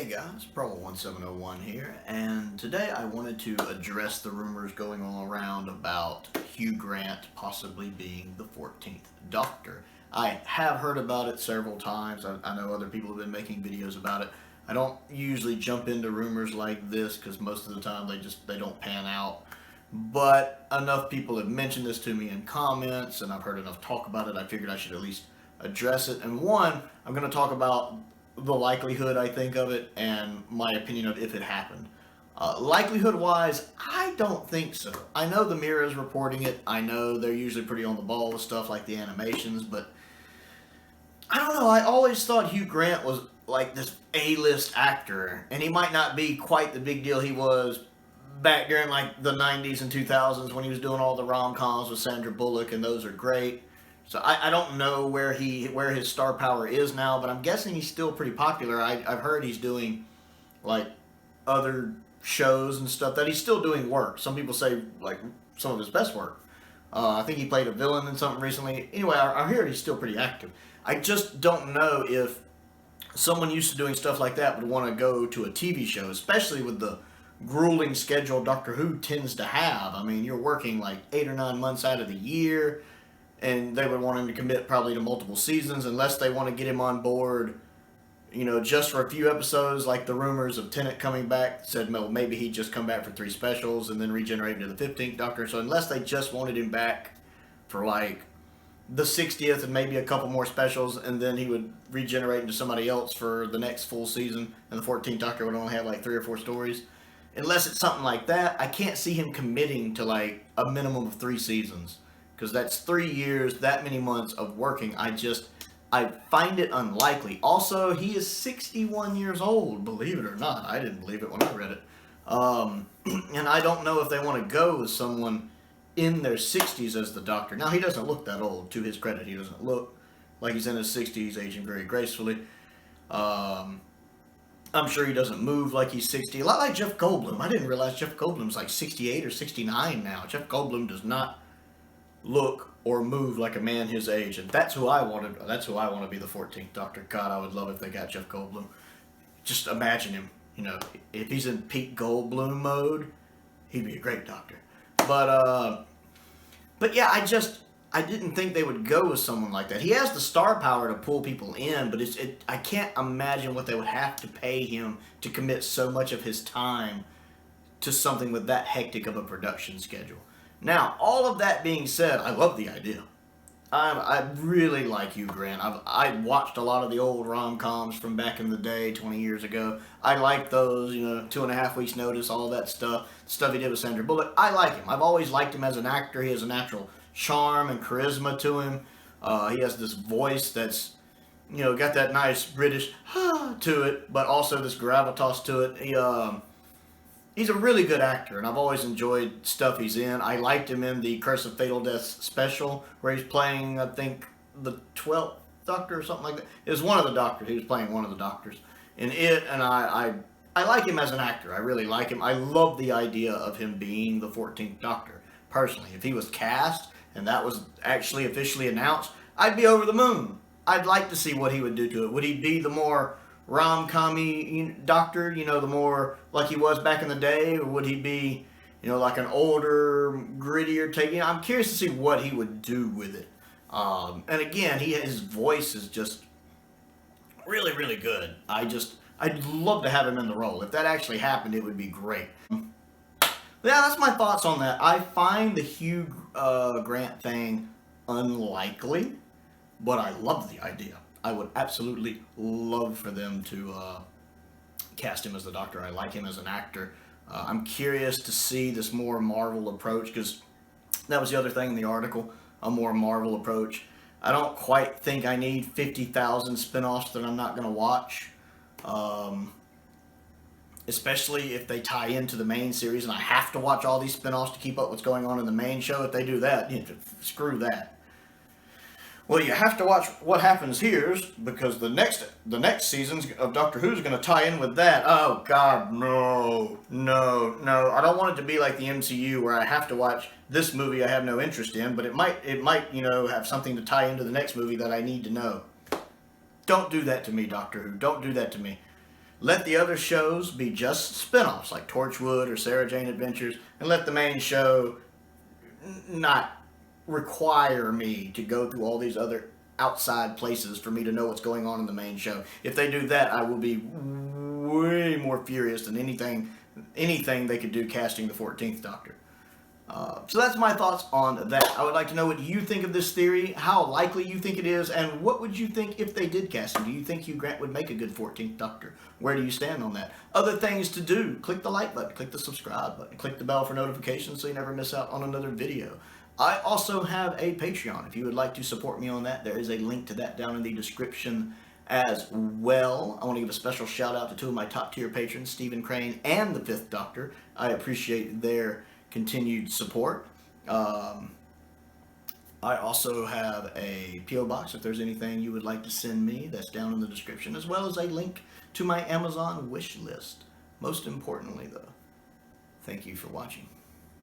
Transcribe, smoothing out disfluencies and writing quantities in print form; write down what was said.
Hey guys, Prowl 1701 here, and today I wanted to address the rumors going all around about Hugh Grant possibly being the 14th Doctor. I have heard about it several times. I know other people have been making videos about it. I don't usually jump into rumors like this because most of the time they don't pan out. But enough people have mentioned this to me in comments, and I've heard enough talk about it. I figured I should at least address it. And one, I'm going to talk about the likelihood, I think, of it and my opinion of if it happened. Likelihood-wise, I don't think so. I know the Mirror is reporting it. I know they're usually pretty on the ball with stuff like the animations, but I don't know. I always thought Hugh Grant was like this A-list actor, and he might not be quite the big deal he was back during like the 90s and 2000s when he was doing all the rom-coms with Sandra Bullock, and those are great. So I don't know where his star power is now, but I'm guessing he's still pretty popular. I've heard he's doing like other shows and stuff, that he's still doing work. Some people say like some of his best work. I think he played a villain in something recently. Anyway, I hear he's still pretty active. I just don't know if someone used to doing stuff like that would want to go to a TV show, especially with the grueling schedule Doctor Who tends to have. I mean, you're working like 8 or 9 months out of the year, and they would want him to commit probably to multiple seasons unless they want to get him on board, you know, just for a few episodes, like the rumors of Tennant coming back said, well, maybe he'd just come back for 3 specials and then regenerate into the 15th Doctor. So unless they just wanted him back for like the 60th and maybe a couple more specials, and then he would regenerate into somebody else for the next full season, and the 14th Doctor would only have like 3 or 4 stories. Unless it's something like that, I can't see him committing to like a minimum of 3 seasons. Because that's 3 years, that many months of working. I find it unlikely. Also, he is 61 years old, believe it or not. I didn't believe it when I read it. And I don't know if they want to go with someone in their 60s as the Doctor. Now, he doesn't look that old. To his credit, he doesn't look like he's in his 60s. He's aging very gracefully. I'm sure he doesn't move like he's 60. A lot like Jeff Goldblum. I didn't realize Jeff Goldblum's like 68 or 69 now. Jeff Goldblum does not look or move like a man his age, and that's who I wanted. That's who I want to be the 14th Doctor. God, I would love if they got Jeff Goldblum. Just imagine him. You know, if he's in peak Goldblum mode, he'd be a great Doctor. But yeah, I didn't think they would go with someone like that. He has the star power to pull people in, but I can't imagine what they would have to pay him to commit so much of his time to something with that hectic of a production schedule. Now, all of that being said, I love the idea. I really like Hugh Grant. I watched a lot of the old rom-coms from back in the day, 20 years ago. I like those, you know, 2.5 Weeks Notice, all that stuff. Stuff he did with Sandra Bullock. I like him. I've always liked him as an actor. He has a natural charm and charisma to him. He has this voice that's, you know, got that nice British to it, but also this gravitas to it. He's a really good actor, and I've always enjoyed stuff he's in. I liked him in the Curse of Fatal Death special, where he's playing, I think, the 12th Doctor or something like that. It was one of the Doctors. He was playing one of the Doctors in it, and I like him as an actor. I really like him. I love the idea of him being the 14th Doctor, personally. If he was cast, and that was actually officially announced, I'd be over the moon. I'd like to see what he would do to it. Would he be the more rom-com-y Doctor, you know, the more like he was back in the day, or would he be, you know, like an older, grittier take? You know, I'm curious to see what he would do with it. And again, his voice is just really, really good. I'd love to have him in the role. If that actually happened, it would be great. Yeah, that's my thoughts on that. I find the Hugh Grant thing unlikely, but I love the idea. I would absolutely love for them to cast him as the Doctor. I like him as an actor. I'm curious to see this more Marvel approach, because that was the other thing in the article, a more Marvel approach. I don't quite think I need 50,000 spinoffs that I'm not going to watch, especially if they tie into the main series and I have to watch all these spinoffs to keep up what's going on in the main show. If they do that, you know, screw that. Well, you have to watch What Happens Here, because the next seasons of Doctor Who is going to tie in with that. Oh, God, no. I don't want it to be like the MCU, where I have to watch this movie I have no interest in, but it might, you know, have something to tie into the next movie that I need to know. Don't do that to me, Doctor Who. Don't do that to me. Let the other shows be just spin-offs like Torchwood or Sarah Jane Adventures, and let the main show not require me to go through all these other outside places for me to know what's going on in the main show. If they do that, I will be way more furious than anything they could do casting the 14th Doctor. So that's my thoughts on that. I would like to know what you think of this theory, how likely you think it is, and what would you think if they did cast him? Do you think Hugh Grant would make a good 14th Doctor? Where do you stand on that? Other things to do: click the like button, click the subscribe button, click the bell for notifications so you never miss out on another video. I also have a Patreon. If you would like to support me on that, there is a link to that down in the description as well. I want to give a special shout out to two of my top tier patrons, Stephen Crane and the 5th Doctor. I appreciate their continued support. I also have a P.O. box if there's anything you would like to send me. That's down in the description, as well as a link to my Amazon wish list. Most importantly, though, thank you for watching.